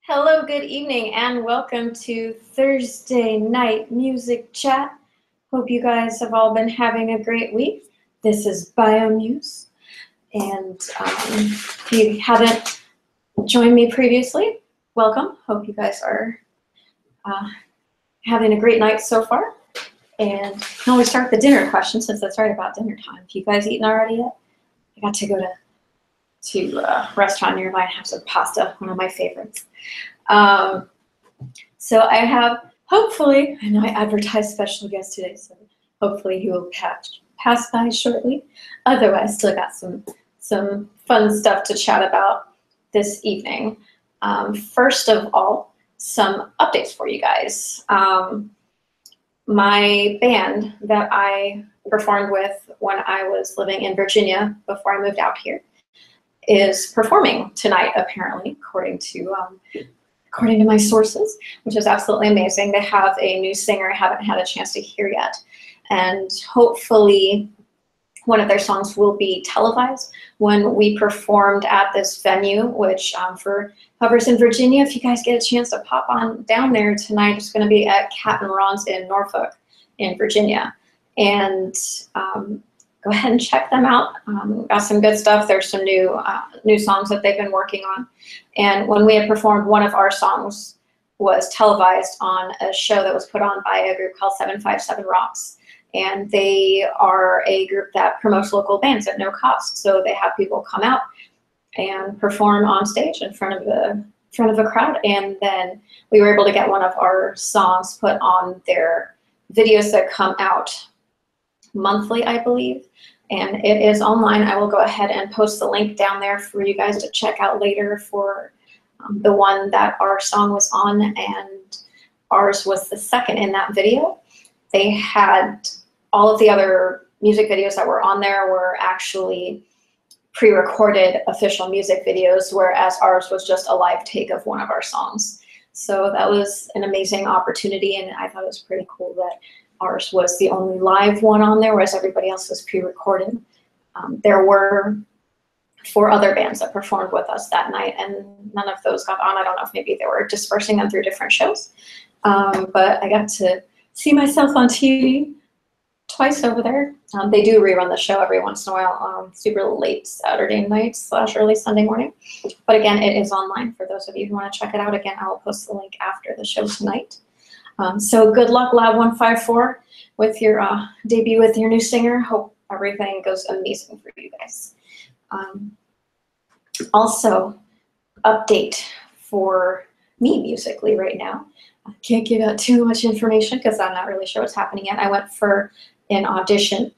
Hello, good evening, and welcome to Thursday Night Music Chat. Hope you guys have all been having a great week. This is BioMuse, and if you haven't joined me previously, welcome. Hope you guys are having a great night so far. And I can always start with the dinner question since it's right about dinner time. Have you guys eaten already yet? I got to go to a restaurant nearby and have some pasta, one of my favorites. So I have, hopefully, I know I advertised special guest today, so hopefully he will pass by shortly. Otherwise, still got some fun stuff to chat about this evening. First of all, some updates for you guys. My band that I performed with when I was living in Virginia before I moved out here is performing tonight, apparently, according to my sources, which is absolutely amazing. They have a new singer I haven't had a chance to hear yet, and hopefully one of their songs will be televised when we performed at this venue, which for whoever's in Virginia, if you guys get a chance to pop on down there tonight, it's going to be at Cat and Ron's in Norfolk in Virginia. And go ahead and check them out. Got some good stuff. There's some new songs that they've been working on. And when we had performed, one of our songs was televised on a show that was put on by a group called 757 Roxx. And they are a group that promotes local bands at no cost. So they have people come out and perform on stage in front of a crowd. And then we were able to get one of our songs put on their videos that come out monthly, I believe. And it is online. I will go ahead and post the link down there for you guys to check out later for the one that our song was on, and ours was the second in that video. They had all of the other music videos that were on there were actually pre-recorded official music videos, whereas ours was just a live take of one of our songs. So that was an amazing opportunity, and I thought it was pretty cool that ours was the only live one on there, whereas everybody else was pre-recorded. There were 4 other bands that performed with us that night, and none of those got on. I don't know if maybe they were dispersing them through different shows. But I got to see myself on TV twice over there. They do rerun the show every once in a while, super late Saturday night / early Sunday morning. But again, it is online for those of you who want to check it out. Again, I will post the link after the show tonight. So good luck, Lab 154, with your debut with your new singer. Hope everything goes amazing for you guys. Also, update for me musically right now. I can't give out too much information because I'm not really sure what's happening yet. I went for an audition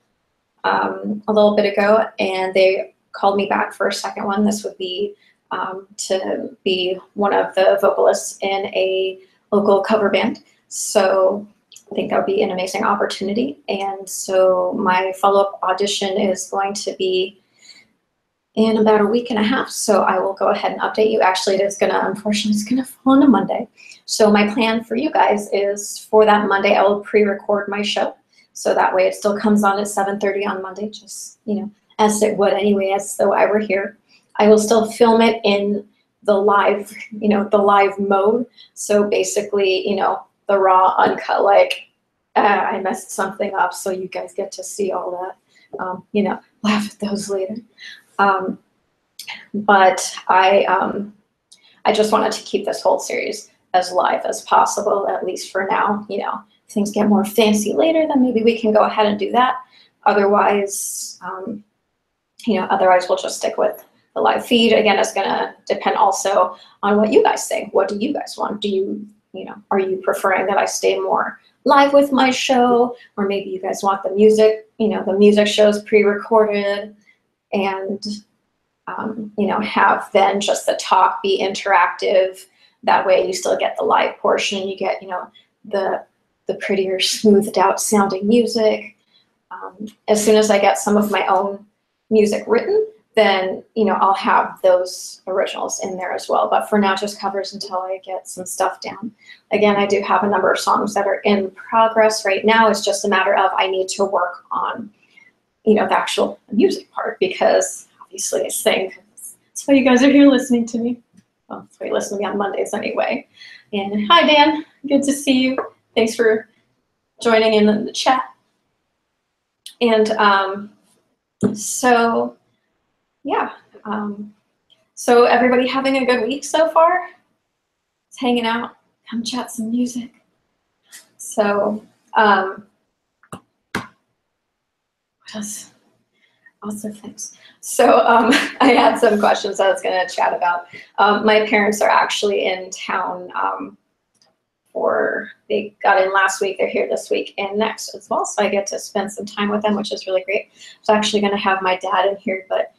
a little bit ago, and they called me back for a second one. This would be to be one of the vocalists in a local cover band. So I think that would be an amazing opportunity. And so my follow-up audition is going to be in about a week and a half. So I will go ahead and update you. Actually, unfortunately, it's gonna fall on a Monday. So my plan for you guys is for that Monday, I will pre-record my show. So that way it still comes on at 7:30 on Monday, just, as it would anyway, as though I were here. I will still film it in the live, the live mode. So basically, the raw, uncut, I messed something up, so you guys get to see all that. Laugh at those later. But I just wanted to keep this whole series as live as possible, at least for now. If things get more fancy later, then maybe we can go ahead and do that. Otherwise, otherwise we'll just stick with the live feed. Again, it's gonna depend also on what you guys think. What do you guys want? Are you preferring that I stay more live with my show, or maybe you guys want the music, the music shows pre-recorded, and have then just the talk be interactive. That way you still get the live portion, you get, the prettier, smoothed out sounding music. As soon as I get some of my own music written, then, I'll have those originals in there as well. But for now, just covers until I get some stuff down. Again, I do have a number of songs that are in progress right now. It's just a matter of I need to work on, the actual music part, because obviously I sing. That's why you guys are here listening to me. well, so you listen to me on Mondays anyway. And hi, Dan. Good to see you. Thanks for joining in the chat. And so, yeah. So everybody having a good week so far? It's hanging out. Come chat some music. So, what else? Lots of things. So I had some questions I was going to chat about. My parents are actually in town they got in last week, they're here this week and next as well, so I get to spend some time with them, which is really great. So I'm actually going to have my dad in here, but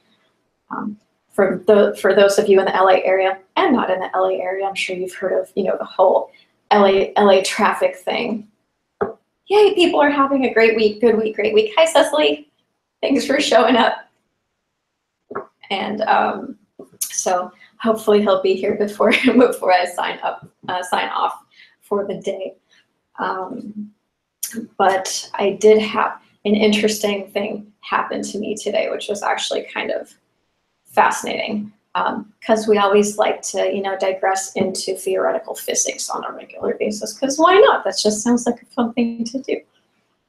for those of you in the LA area and not in the LA area, I'm sure you've heard of, the whole LA traffic thing. Yay, people are having a great week, good week, great week. Hi, Cecily. Thanks for showing up. And so hopefully he'll be here before I sign off for the day. But I did have an interesting thing happen to me today, which was actually kind of fascinating, because we always like to, digress into theoretical physics on a regular basis, because why not? That just sounds like a fun thing to do.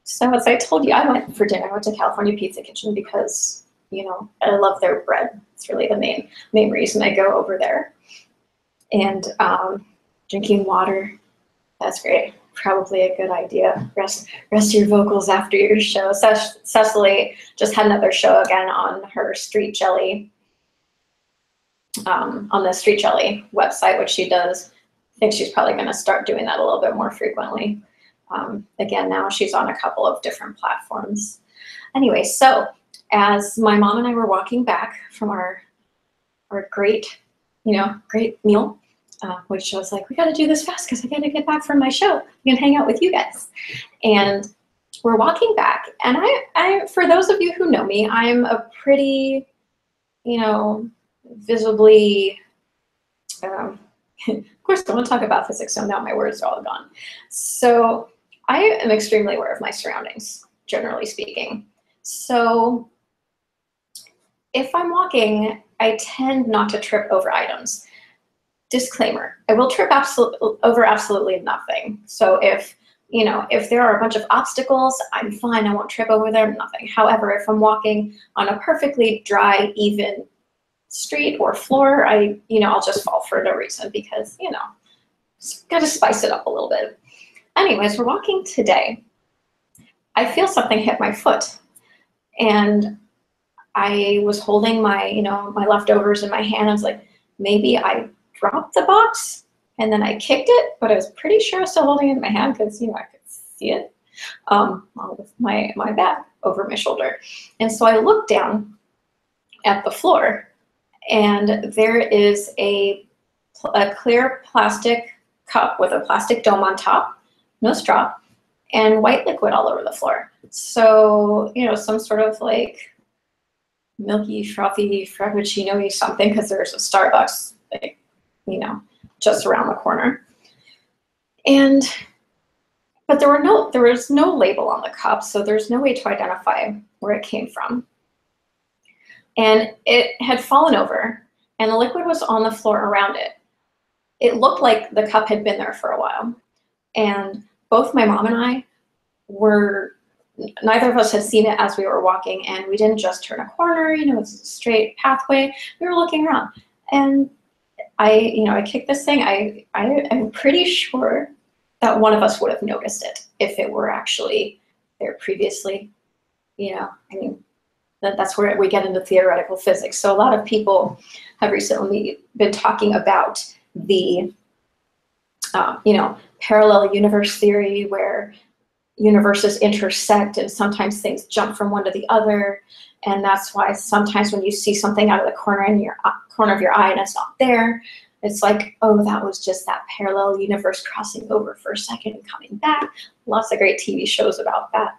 So as I told you, I went for dinner. I went to California Pizza Kitchen because, I love their bread. It's really the main reason I go over there. And drinking water, that's great. Probably a good idea. Rest your vocals after your show. Cecily just had another show again on her Street Jelly, on the Street Jelly website, which she does. I think she's probably going to start doing that a little bit more frequently. Again, now she's on a couple of different platforms. Anyway, so as my mom and I were walking back from our great meal, which I was like, we got to do this fast because I got to get back from my show. I'm going to hang out with you guys. And we're walking back. And I, for those of you who know me, I'm a pretty, visibly, of course, I want to talk about physics, so now my words are all gone. So I am extremely aware of my surroundings, generally speaking. So if I'm walking, I tend not to trip over items. Disclaimer, I will trip over absolutely nothing. So if there are a bunch of obstacles, I'm fine, I won't trip over them, nothing. However, if I'm walking on a perfectly dry, even street or floor, I'll just fall for no reason because, got to spice it up a little bit. Anyways, we're walking today. I feel something hit my foot, and I was holding my, my leftovers in my hand. I was like, maybe I dropped the box and then I kicked it, but I was pretty sure I was still holding it in my hand because, I could see it with my bag over my shoulder. And so I looked down at the floor, and there is a clear plastic cup with a plastic dome on top, no straw, and white liquid all over the floor. So, some sort of like milky, frothy, frappuccino-y something, because there's a Starbucks, just around the corner. But there was no label on the cup, so there's no way to identify where it came from. And it had fallen over, and the liquid was on the floor around it. It looked like the cup had been there for a while. And both my mom and I neither of us had seen it as we were walking, and we didn't just turn a corner, it's a straight pathway. We were looking around, and I kicked this thing. I'm pretty sure that one of us would have noticed it if it were actually there previously. That's where we get into theoretical physics. So a lot of people have recently been talking about the, parallel universe theory, where universes intersect and sometimes things jump from one to the other. And that's why sometimes when you see something out of the corner of your eye and it's not there, it's like, oh, that was just that parallel universe crossing over for a second and coming back. Lots of great TV shows about that.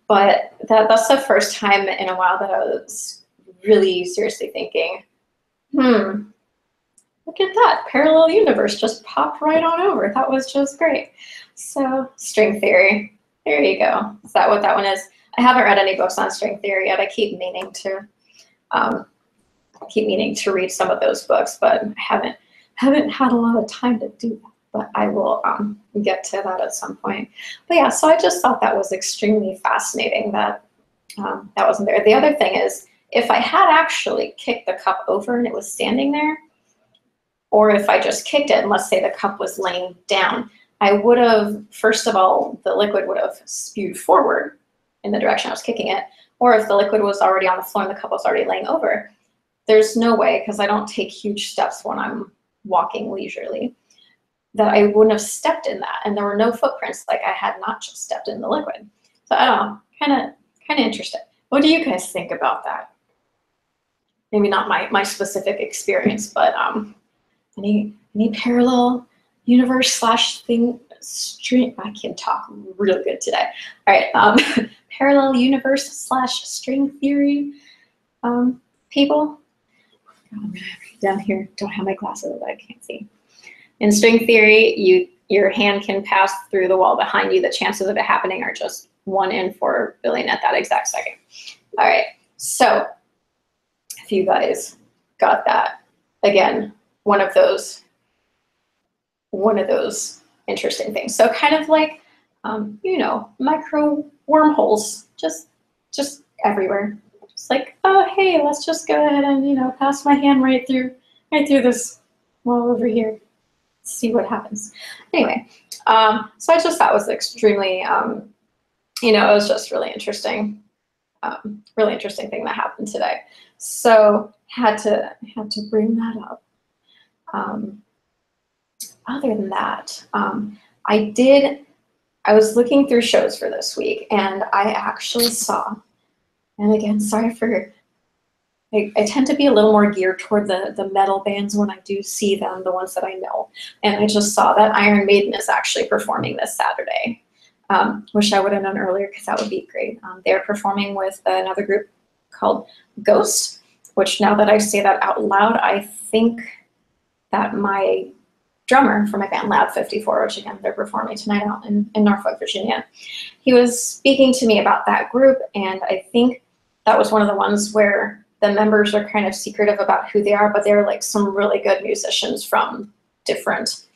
But that's the first time in a while that I was really seriously thinking, look at that, parallel universe just popped right on over. That was just great. So string theory, there you go. Is that what that one is? I haven't read any books on string theory yet. I keep meaning to. keep meaning to read some of those books, but haven't had a lot of time to do that. But I will get to that at some point. But yeah, so I just thought that was extremely fascinating that that wasn't there. The other thing is, if I had actually kicked the cup over and it was standing there, or if I just kicked it and let's say the cup was laying down, I would have, first of all, the liquid would have spewed forward in the direction I was kicking it, or if the liquid was already on the floor and the cup was already laying over, there's no way, because I don't take huge steps when I'm walking leisurely, that I wouldn't have stepped in that, and there were no footprints, like I had not just stepped in the liquid. So I don't know, kind of interesting. What do you guys think about that? Maybe not my specific experience, but any parallel universe slash thing string? I can talk real good today. All right, parallel universe slash string theory people. I'm gonna have down here. Don't have my glasses, I can't see. In string theory, your hand can pass through the wall behind you. The chances of it happening are just 1 in 4 billion at that exact second. All right, so if you guys got that, again, one of those interesting things. So kind of like, you know, micro wormholes, just everywhere. Just like, oh, hey, let's just go ahead and, you know, pass my hand right through this wall over here. See what happens. Anyway, so I just thought it was extremely, you know, it was just really interesting thing that happened today. So had to bring that up. Other than that, I was looking through shows for this week, and I actually saw, and again, sorry for, I tend to be a little more geared toward the metal bands when I do see them, the ones that I know. And I just saw that Iron Maiden is actually performing this Saturday. Wish I would have known earlier, because that would be great. They're performing with another group called Ghost, which now that I say that out loud, I think that my drummer for my band Lab 54, which again, they're performing tonight out in Norfolk, Virginia, he was speaking to me about that group, and I think that was one of the ones where the members are kind of secretive about who they are, but they're like some really good musicians from different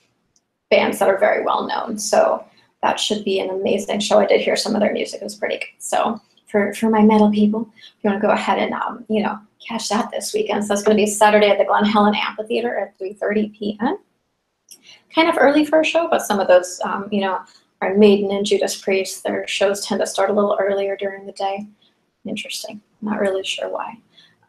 bands that are very well known. So that should be an amazing show. I did hear some of their music. It was pretty good. So for my metal people, if you want to go ahead and, you know, catch that this weekend. So that's going to be Saturday at the Glen Helen Amphitheater at 3:30 p.m. Kind of early for a show, but some of those, you know, are Maiden and Judas Priest. Their shows tend to start a little earlier during the day. Interesting. Not really sure why.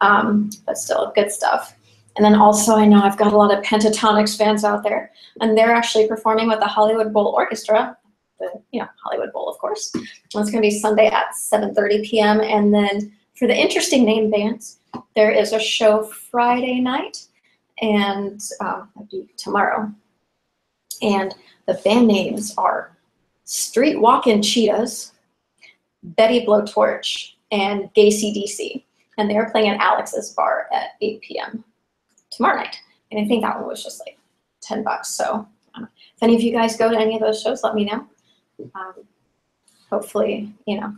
But still good stuff. And then also, I know I've got a lot of Pentatonics fans out there, and they're actually performing with the Hollywood Bowl Orchestra, the, you know, Hollywood Bowl, of course. And it's going to be Sunday at 7:30 p.m. And then for the interesting name bands, there is a show Friday night, and that'd be tomorrow. And the band names are Street Walkin' Cheetahs, Betty Blowtorch, and Gacy DC. And they're playing at Alex's Bar at 8 p.m. tomorrow night. And I think that one was just like $10. So if any of you guys go to any of those shows, let me know. Hopefully, you know,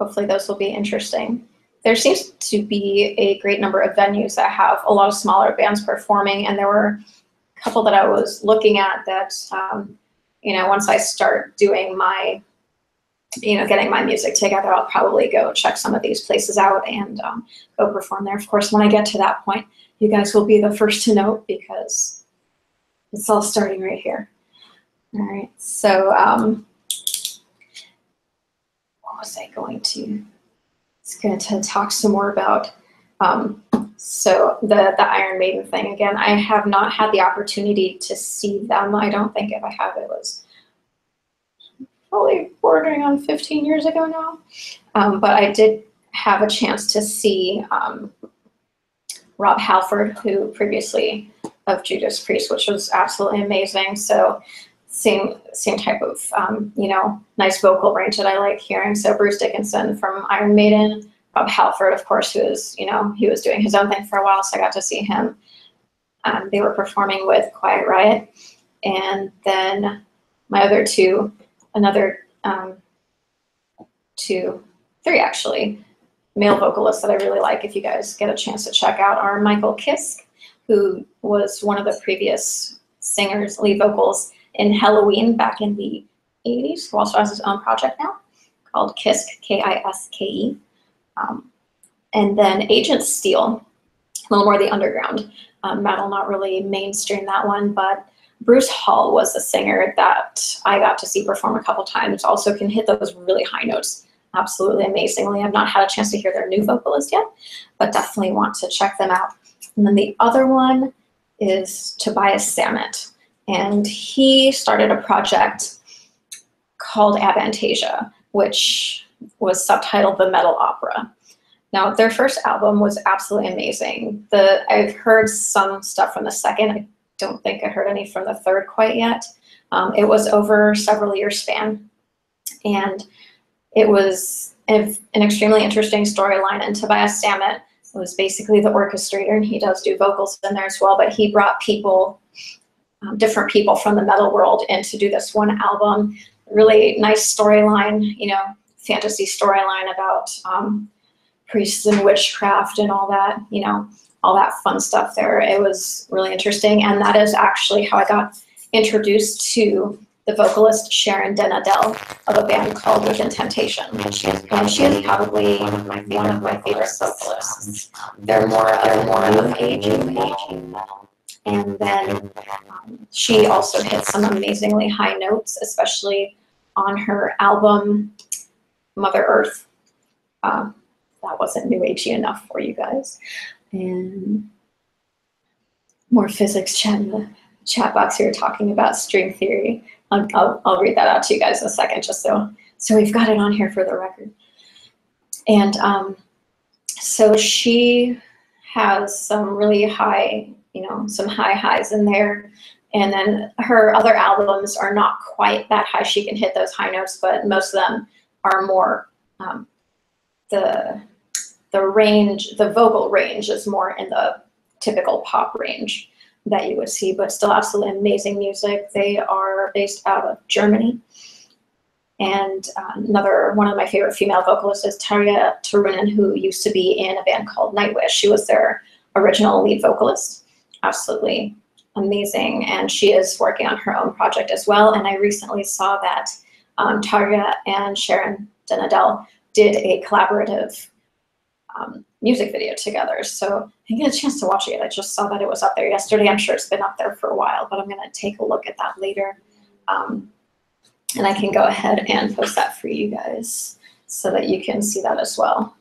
hopefully those will be interesting. There seems to be a great number of venues that have a lot of smaller bands performing, and there were a couple that I was looking at that, you know, once I start doing my, you know, getting my music together, I'll probably go check some of these places out and go perform there. Of course, when I get to that point, you guys will be the first to know, because it's all starting right here. All right, so what was I going to? It's going to talk some more about. So the Iron Maiden thing again. I have not had the opportunity to see them. I don't think if I have, it was probably bordering on 15 years ago now. But I did have a chance to see Rob Halford, who previously of Judas Priest, which was absolutely amazing. So same type of, you know, nice vocal range that I like hearing. So Bruce Dickinson from Iron Maiden, Rob Halford, of course, who is, you know, he was doing his own thing for a while, so I got to see him. They were performing with Quiet Riot. And then my other three actually, male vocalists that I really like, if you guys get a chance to check out, are Michael Kiske, who was one of the previous singers, lead vocals in Halloween back in the 80s, who also has his own project now called Kiske, K-I-S-K-E. And then Agent Steel, a little more the underground metal, not really mainstream that one, but Bruce Hall was a singer that I got to see perform a couple times. Also can hit those really high notes absolutely amazingly. I've not had a chance to hear their new vocalist yet, but definitely want to check them out. And then the other one is Tobias Sammet, and he started a project called Avantasia, which was subtitled The Metal Opera. Now, their first album was absolutely amazing. I've heard some stuff from the second. I don't think I heard any from the third quite yet. It was over several years span, and it was an extremely interesting storyline. And Tobias Sammet was basically the orchestrator, and he does do vocals in there as well, but he brought people, different people from the metal world in to do this one album. Really nice storyline, you know, fantasy storyline about priests and witchcraft and all that, you know, all that fun stuff there. It was really interesting, and that is actually how I got introduced to the vocalist Sharon Den Adel of a band called Within Temptation. And she is probably one of my favorite vocalists. They're more of aging metal. And then she also hit some amazingly high notes, especially on her album Mother Earth. That wasn't new agey enough for you guys. And more physics chat in the chat box here talking about string theory. I'll read that out to you guys in a second, just so we've got it on here for the record. And so she has some really high, you know, some high highs in there. And then her other albums are not quite that high. She can hit those high notes, but most of them are more, the range, the vocal range is more in the typical pop range that you would see, but still absolutely amazing music. They are based out of Germany. And another one of my favorite female vocalists is Tarja Turunen, who used to be in a band called Nightwish. She was their original lead vocalist. Absolutely amazing. And she is working on her own project as well. And I recently saw that Tarja and Sharon Den Adel did a collaborative music video together. So I didn't get a chance to watch it yet. I just saw that it was up there yesterday. I'm sure it's been up there for a while, but I'm going to take a look at that later. And I can go ahead and post that for you guys so that you can see that as well.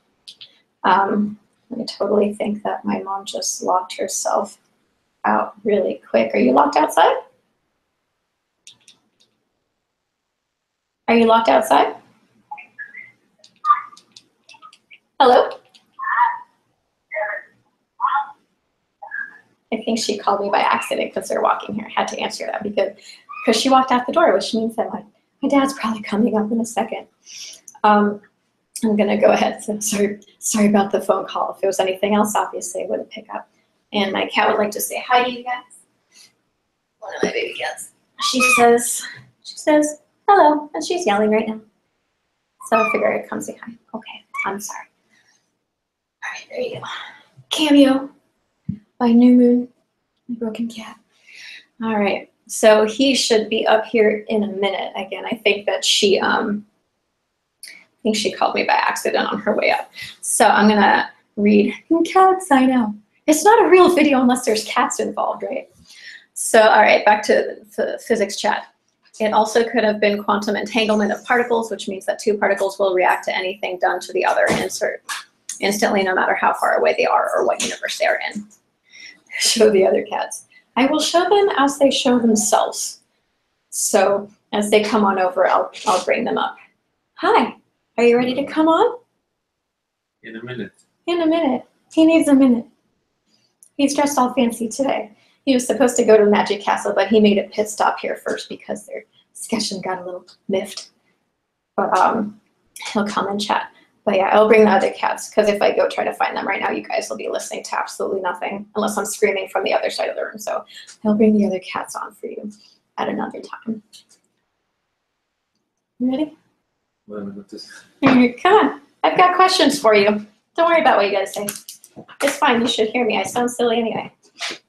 I totally think that my mom just locked herself out really quick. Are you locked outside? Are you locked outside? Hello? I think she called me by accident because they're walking here. I had to answer that because she walked out the door, which means that my dad's probably coming up in a second. I'm gonna go ahead. So sorry about the phone call. If it was anything else, obviously I wouldn't pick up. And my cat would like to say hi to you guys. One of my baby cats. She says hello, and she's yelling right now. So I figure I'd come say hi. Okay, I'm sorry. All right, there you go. Cameo by New Moon, my broken cat. All right, so he should be up here in a minute. Again, I think that she called me by accident on her way up. So I'm gonna read cats. I know it's not a real video unless there's cats involved, right? So all right, back to the physics chat. It also could have been quantum entanglement of particles, which means that two particles will react to anything done to the other instantly, no matter how far away they are or what universe they are in. Show the other cats. I will show them as they show themselves. So as they come on over, I'll bring them up. Hi, are you ready to come on? In a minute. In a minute. He needs a minute. He's dressed all fancy today. He was supposed to go to Magic Castle, but he made a pit stop here first because their discussion got a little miffed. But he'll come and chat. But yeah, I'll bring the other cats because if I go try to find them right now, you guys will be listening to absolutely nothing unless I'm screaming from the other side of the room. So I'll bring the other cats on for you at another time. You ready? Well, Come on. I've got questions for you. Don't worry about what you guys say. It's fine. You should hear me. I sound silly anyway.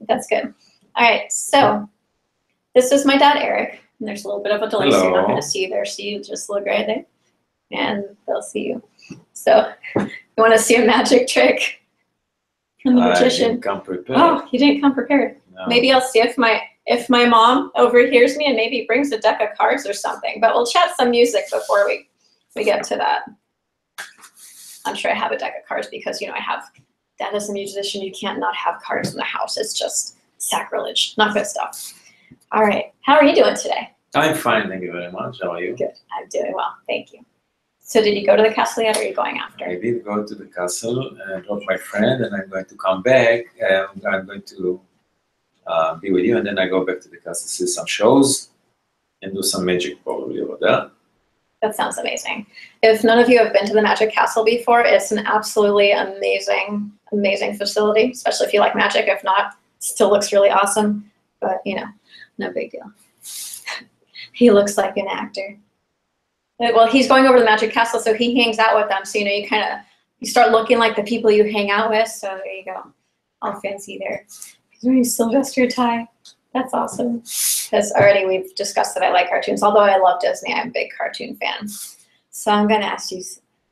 That's good. All right. So this is my dad, Eric. And there's a little bit of a delay, so you're not going to see you there. So you just look right there, and they'll see you. So you want to see a magic trick from the magician? I didn't come prepared. Oh, you didn't come prepared. No. Maybe I'll see if my mom overhears me and maybe brings a deck of cards or something. But we'll chat some music before we get to that. I'm sure I have a deck of cards because, you know, I have dad as a musician. You can't not have cards in the house. It's just sacrilege. Not good stuff. All right. How are you doing today? I'm fine. Thank you very much. How are you? Good. I'm doing well. Thank you. So did you go to the castle yet, or are you going after? I did go to the castle and drop my friend, and I'm going to come back. I'm going to be with you, and then I go back to the castle, see some shows, and do some magic probably over there. That sounds amazing. If none of you have been to the Magic Castle before, it's an absolutely amazing, amazing facility, especially if you like magic. If not, it still looks really awesome, but you know, no big deal. He looks like an actor. Well, he's going over to the Magic Castle, so he hangs out with them. So, you know, you start looking like the people you hang out with. So there you go, all fancy there. He's wearing a Sylvester tie. That's awesome. Because already we've discussed that I like cartoons. Although I love Disney, I'm a big cartoon fan. So I'm going to ask you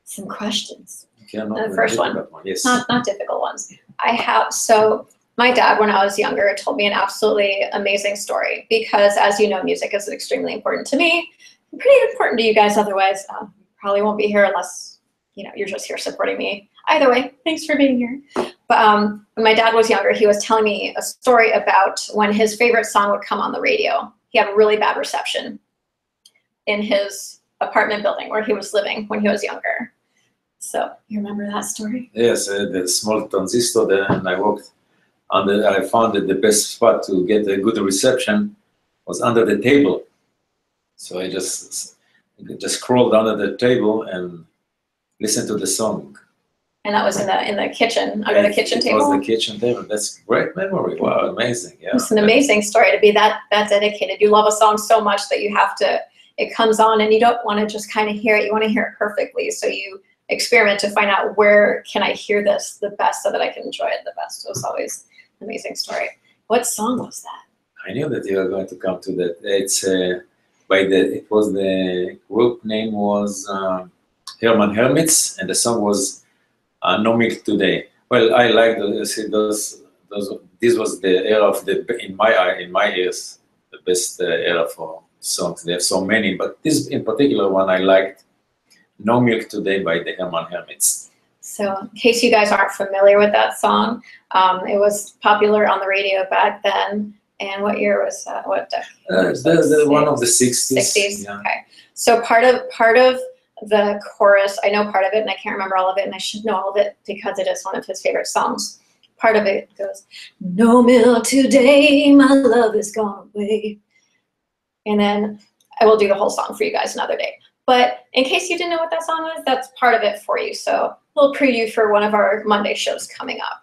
some questions. Okay, the first one, yes. not difficult ones. So my dad, when I was younger, told me an absolutely amazing story because, as you know, music is extremely important to me. Pretty important to you guys. Otherwise, probably won't be here unless, you know, you're just here supporting me. Either way, thanks for being here. But when my dad was younger, he was telling me a story about when his favorite song would come on the radio. He had a really bad reception in his apartment building where he was living when he was younger. So you remember that story? Yes, the small transistor there, and I walked under. I found that the best spot to get a good reception was under the table. So I just crawled under the table and listened to the song. And that was in the kitchen, under the kitchen table? It was the kitchen table. That's great memory. Wow, amazing. Yeah. It's an amazing story to be that dedicated. You love a song so much that you have to, it comes on and you don't want to just kind of hear it. You want to hear it perfectly. So you experiment to find out where can I hear this the best so that I can enjoy it the best. It was always an amazing story. What song was that? I knew that you were going to come to that. It's the group name was Herman Hermits, and the song was No Milk Today. Well, I like those. This was the era of in my ears, the best era for songs. They have so many, but this in particular one I liked, No Milk Today by the Herman Hermits. So in case you guys aren't familiar with that song, it was popular on the radio back then. And what year was that? What the one of the 60s. 60s. Yeah. Okay. So part of the chorus, I know part of it, and I can't remember all of it, and I should know all of it because it is one of his favorite songs. Part of it goes, "No milk today, my love is gone away." And then I will do the whole song for you guys another day. But in case you didn't know what that song was, that's part of it for you. So a little preview for one of our Monday shows coming up.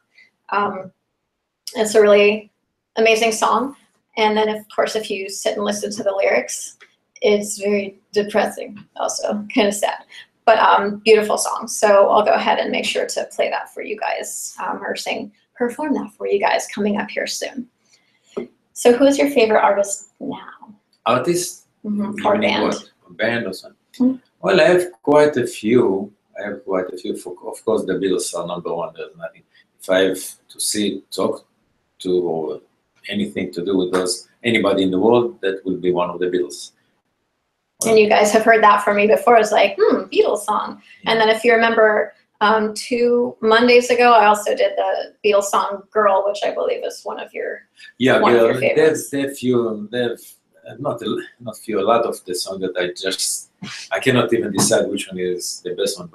It's a really amazing song. And then, of course, if you sit and listen to the lyrics, it's very depressing, also kind of sad, but beautiful song. So I'll go ahead and make sure to play that for you guys, or perform that for you guys coming up here soon. So who is your favorite artist now? Artist? Or band? What? Band or something? Mm-hmm. Well, I have quite a few. Of course, the Beatles are number one. There's nothing. If I have to talk to, or anything to do with anybody in the world, that will be one of the Beatles. And you guys have heard that from me before. It's like, Beatles song. Yeah. And then if you remember, 2 Mondays ago, I also did the Beatles song "Girl," which I believe is one of your favorites. A lot of the song that I cannot even decide which one is the best one.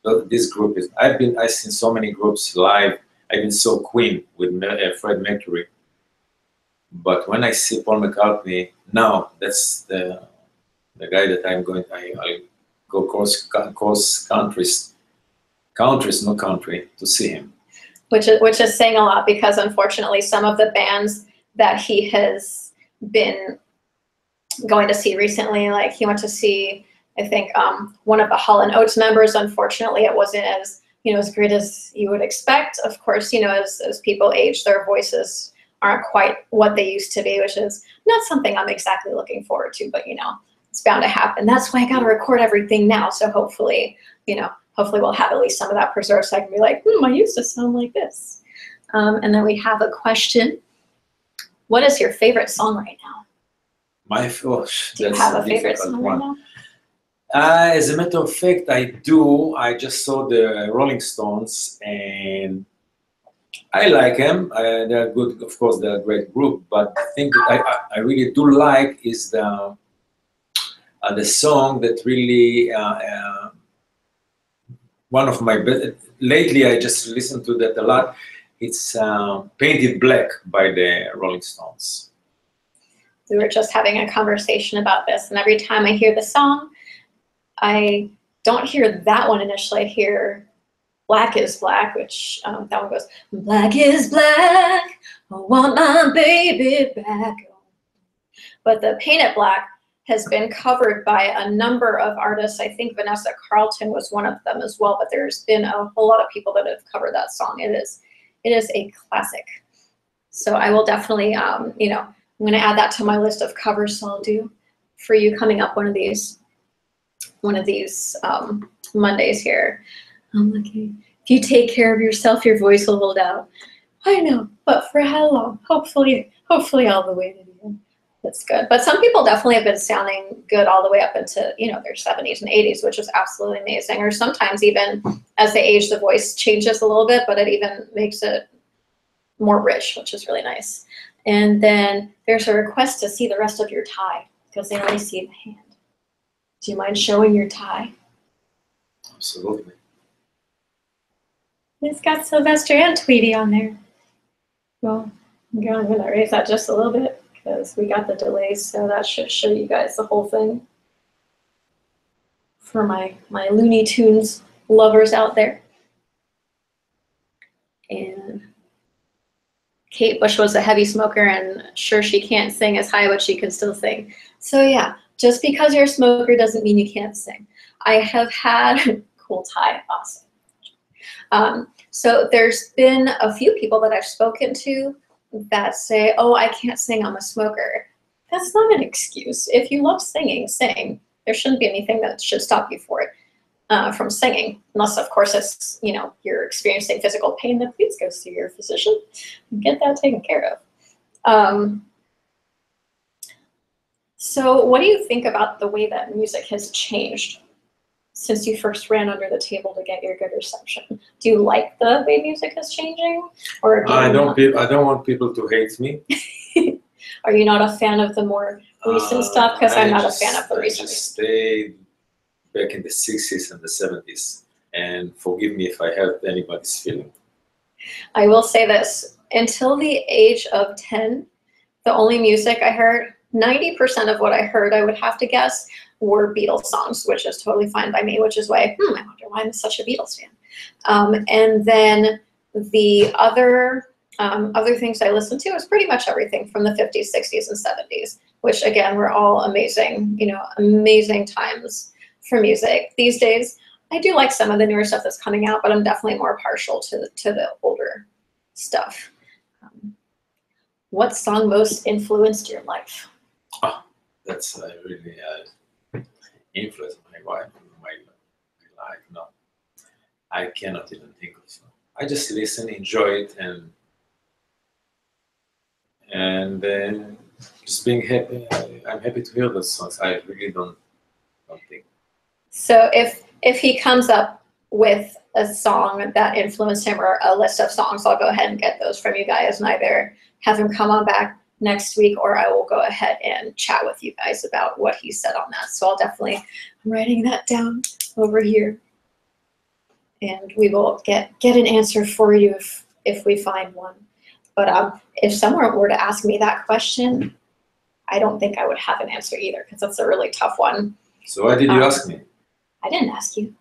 But this group is. I've seen so many groups live. I've been so Queen with Fred Mercury. But when I see Paul McCartney now, that's the guy that I'll go cross countries, no country, to see him. Which is saying a lot, because unfortunately some of the bands that he has been going to see recently, like he went to see, I think, one of the Hall & Oates members. Unfortunately, it wasn't as as great as you would expect. Of course, as people age, their voices aren't quite what they used to be, which is not something I'm exactly looking forward to, but it's bound to happen. That's why I got to record everything now. So hopefully, hopefully we'll have at least some of that preserved so I can be like, I used to sound like this. And then we have a question. What is your favorite song right now? Do you have a favorite song right now? As a matter of fact, I do. I just saw the Rolling Stones, and I like them. They're good, of course. They're a great group. But the thing that I really do like is the song that really one of my lately. I just listened to that a lot. It's "Painted Black" by the Rolling Stones. We were just having a conversation about this, and every time I hear the song, I don't hear that one initially. I hear Black is Black, which that one goes, black is black, I want my baby back. But the Painted Black has been covered by a number of artists. I think Vanessa Carlton was one of them as well, but there's been a whole lot of people that have covered that song. It is a classic. So I will definitely, I'm going to add that to my list of covers I'll do for you coming up one of these Mondays here. I'm looking. If you take care of yourself, your voice will hold out. I know, but for how long? Hopefully all the way to the end. That's good. But some people definitely have been sounding good all the way up into, their 70s and 80s, which is absolutely amazing. Or sometimes even as they age, the voice changes a little bit, but it even makes it more rich, which is really nice. And then there's a request to see the rest of your tie because they only see the hand. Do you mind showing your tie? Absolutely. It's got Sylvester and Tweety on there. Well, I'm going to raise that just a little bit because we got the delays, so that should show you guys the whole thing for my Looney Tunes lovers out there. And Kate Bush was a heavy smoker, and sure, she can't sing as high, but she can still sing. So yeah, just because you're a smoker doesn't mean you can't sing. I have had cool tie, awesome. So there's been a few people that I've spoken to that say, oh, I can't sing, I'm a smoker. That's not an excuse. If you love singing, sing. There shouldn't be anything that should stop you from singing, unless of course it's, you're experiencing physical pain, then please go see your physician and get that taken care of. So what do you think about the way that music has changed since you first ran under the table to get your good reception? Do you like the way music is changing? Or I don't want people to hate me. Are you not a fan of the more recent stuff? Because I'm not a fan of the recent. I just stayed back in the 60s and the 70s, and forgive me if I hurt anybody's feeling. I will say this, until the age of 10, the only music I heard, 90% of what I heard, I would have to guess, were Beatles songs, which is totally fine by me, which is why, I wonder why I'm such a Beatles fan. And then the other things I listened to was pretty much everything from the 50s, 60s, and 70s, which again, were all amazing, amazing times for music. These days, I do like some of the newer stuff that's coming out, but I'm definitely more partial to the older stuff. What song most influenced your life? Oh, that's really influenced my life. No, I cannot even think of song. I just listen, enjoy it, and just being happy. I'm happy to hear those songs. I really don't think. So if he comes up with a song that influenced him or a list of songs, I'll go ahead and get those from you guys and either have him come on back next week or I will go ahead and chat with you guys about what he said on that. So I'm writing that down over here. And we will get an answer for you if we find one. But if someone were to ask me that question, I don't think I would have an answer either because that's a really tough one. So why did you ask me? I didn't ask you.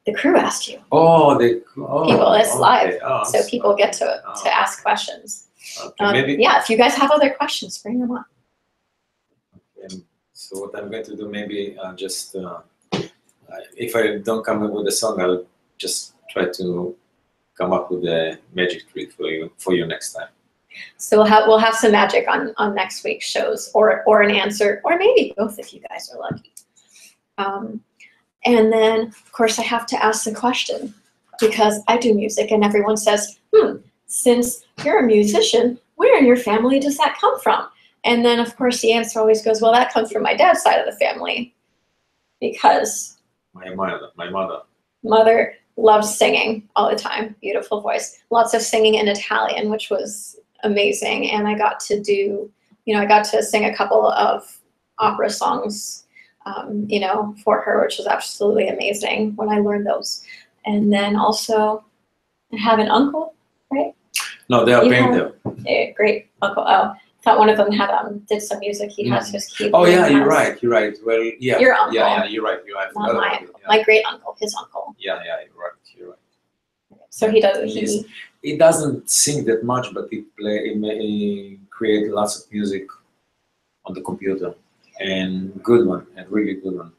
The crew asked you. Oh, people, it's live, so people get to ask questions. Okay, maybe. Yeah, if you guys have other questions, bring them up. Okay, so what I'm going to do, maybe just if I don't come up with a song, I'll just try to come up with a magic trick for you next time. So we'll have some magic on next week's shows, or an answer, or maybe both if you guys are lucky. And then, of course, I have to ask the question, because I do music and everyone says, since you're a musician, where in your family does that come from? And then, of course, the answer always goes, well, that comes from my dad's side of the family, because my mother loves singing all the time, beautiful voice, lots of singing in Italian, which was amazing. And I got to do, I got to sing a couple of opera songs, for her, which was absolutely amazing when I learned those. And then also, I have an uncle, right? No, they are painter. A great uncle. Oh, I thought one of them had did some music. He has his keyboard. Oh yeah, you're right. You're right. Well, yeah. Your uncle. Yeah, you're right. You're right. Not my uncle. My great uncle, his uncle. Yeah, you're right. You're right. So he does. He doesn't sing that much, but he create lots of music on the computer, and good one, and really good one.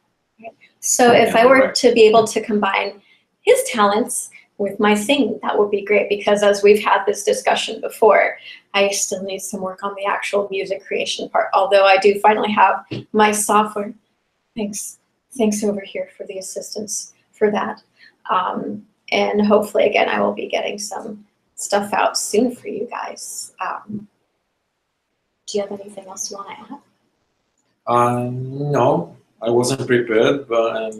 So if I were to be able to combine his talents with my singing, that would be great, because as we've had this discussion before, I still need some work on the actual music creation part, although I do finally have my software. Thanks over here for the assistance for that. And hopefully, again, I will be getting some stuff out soon for you guys. Do you have anything else you want to add? No, I wasn't prepared, but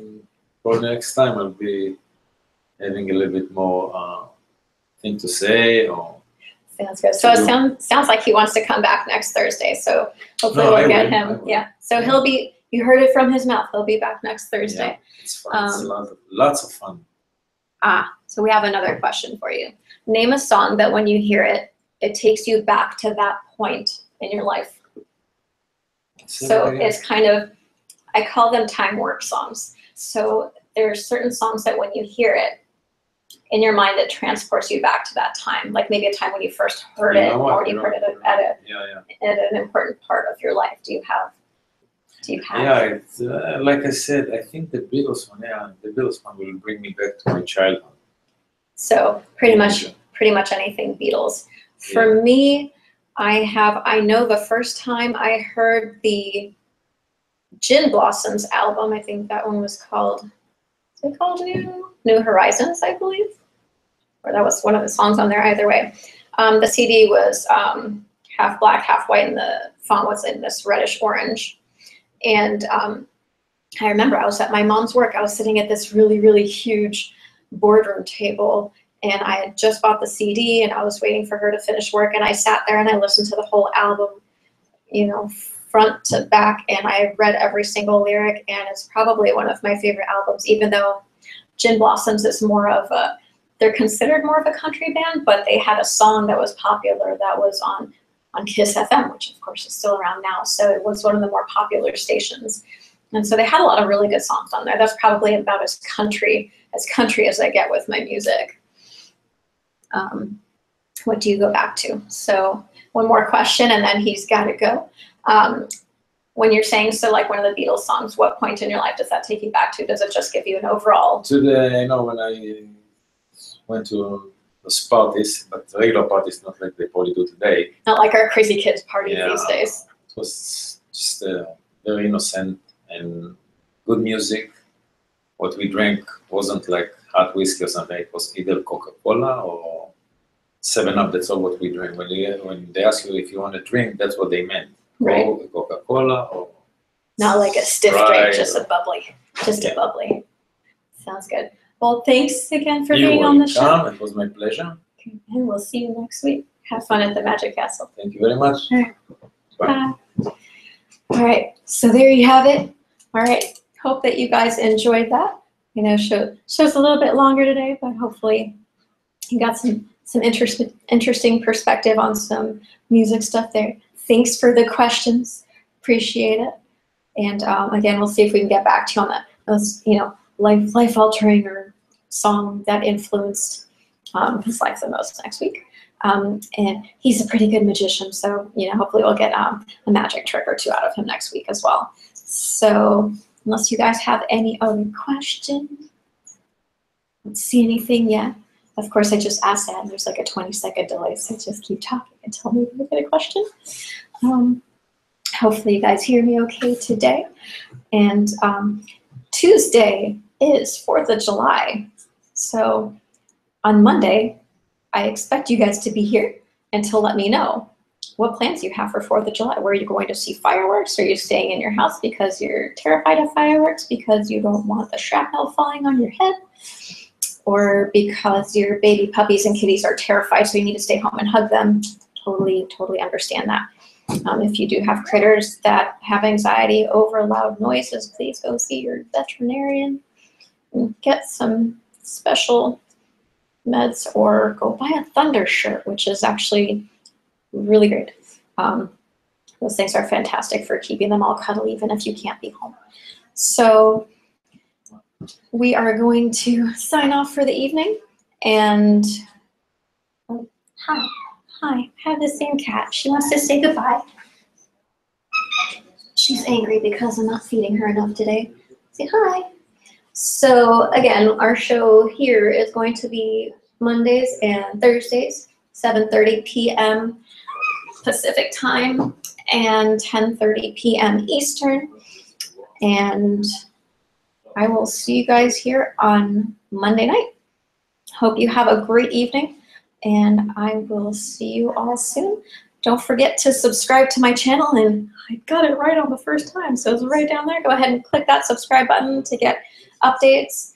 for next time I'll be having a little bit more thing to say. Or sounds good. So it sounds like he wants to come back next Thursday. So hopefully we'll get him. Yeah. So he'll be. You heard it from his mouth. He'll be back next Thursday. Yeah, it's fun. It's lots of fun. So we have another question for you. Name a song that when you hear it, it takes you back to that point in your life. So it's kind of, I call them time warp songs. So there are certain songs that when you hear it, in your mind, it transports you back to that time, like maybe a time when you first heard it, or you heard it at an important part of your life. Do you have? Yeah, it's, like I said, I think the Beatles one. Yeah, the Beatles one will bring me back to my childhood. So pretty much anything Beatles. For me, I know the first time I heard the Gin Blossoms album, I think that one was called, is it called New Horizons, I believe? Or that was one of the songs on there, either way. The CD was half black, half white, and the font was in this reddish orange. And I remember I was at my mom's work. I was sitting at this really, really huge boardroom table, and I had just bought the CD, and I was waiting for her to finish work, and I sat there and I listened to the whole album, front to back, and I read every single lyric, and it's probably one of my favorite albums, even though Gin Blossoms is more of a, they're considered more of a country band, but they had a song that was popular that was on Kiss FM, which of course is still around now, so it was one of the more popular stations. And so they had a lot of really good songs on there. That's probably about as country as I get with my music. What do you go back to? So one more question, and then he's got to go. When you're saying, so like one of the Beatles songs, what point in your life does that take you back to? Does it just give you an overall? To the, when I went to those parties, but regular parties, not like they probably do today. Not like our crazy kids party these days. It was just very innocent and good music. What we drank wasn't like hot whiskey or something. It was either Coca-Cola or 7-Up. That's all what we drank. When they ask you if you want a drink, that's what they meant. Right. Or Coca-Cola or not like a stiff drink, just a bubbly. A bubbly. Sounds good. Well, thanks again for being on the show. It was my pleasure. And we'll see you next week. Have fun at the Magic Castle. Thank you very much. All right. Bye. All right. So there you have it. All right. Hope that you guys enjoyed that. Show's a little bit longer today, but hopefully you got some interesting perspective on some music stuff there. Thanks for the questions. Appreciate it. And again, we'll see if we can get back to you on those, life-altering or song that influenced his life the most next week. And he's a pretty good magician, so hopefully we'll get a magic trick or two out of him next week as well. So unless you guys have any other questions, don't see anything yet. Of course, I just asked that, and there's like a 20-second delay, so just keep talking until maybe we get a question. Hopefully you guys hear me okay today. And Tuesday is 4th of July. So on Monday, I expect you guys to be here and to let me know what plans you have for 4th of July. Where are you going to see fireworks? Are you staying in your house because you're terrified of fireworks, because you don't want the shrapnel falling on your head, or because your baby puppies and kitties are terrified so you need to stay home and hug them? Totally, totally understand that. If you do have critters that have anxiety over loud noises, please go see your veterinarian and get some special meds, or go buy a Thunder shirt, which is actually really great. Those things are fantastic for keeping them all cuddly even if you can't be home. So we are going to sign off for the evening. And hi, I have the same cat. She wants to say goodbye. She's angry because I'm not feeding her enough today. Say hi. So again, our show here is going to be Mondays and Thursdays, 7:30 p.m. Pacific time and 10:30 p.m. Eastern. And I will see you guys here on Monday night. Hope you have a great evening, and I will see you all soon. Don't forget to subscribe to my channel, and I got it right on the first time, so it's right down there. Go ahead and click that subscribe button to get updates.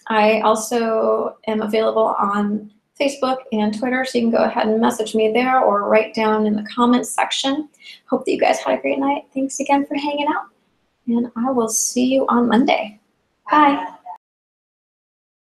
I also am available on Facebook and Twitter, so you can go ahead and message me there or write down in the comments section. Hope that you guys had a great night. Thanks again for hanging out, and I will see you on Monday. Bye.